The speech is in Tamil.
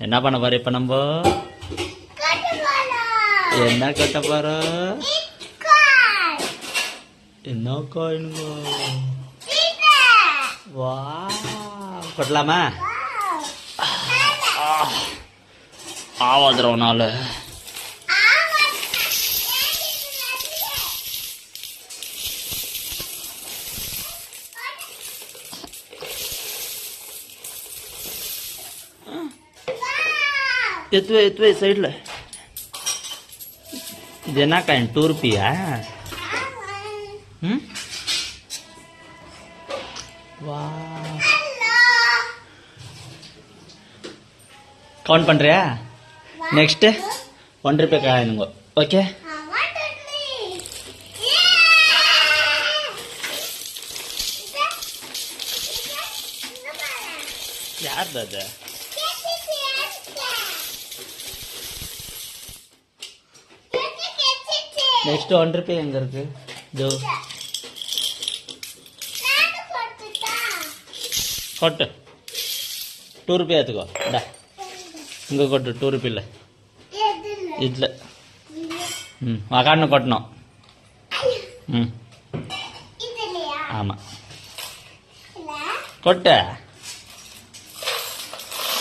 என்ன பண்ண போற இப்ப நம்ம? என்ன கட்ட போறோம்? என்ன காயினுங்க? வா கொட்டலாமா? ஆவாதுற நாள் எத்துவே சைடில். இது என்ன காயின்? 2 ரூபியா? ம் வா கவுண்ட் பண்ணுறியா? நெக்ஸ்ட்டு 1 ரூபாய் காயினுங்க. ஓகே யார் அது? நெக்ஸ்ட் 1 ரூபாய் எங்க இருக்கு? இதோ கொட்டு. 2 ரூபாய் எடுத்துக்கோ. இங்கே கொட்டு. 2 ரூபாயில் இதில் அக்கான்னு கொட்டணும். ஆமாம் கொட்டு.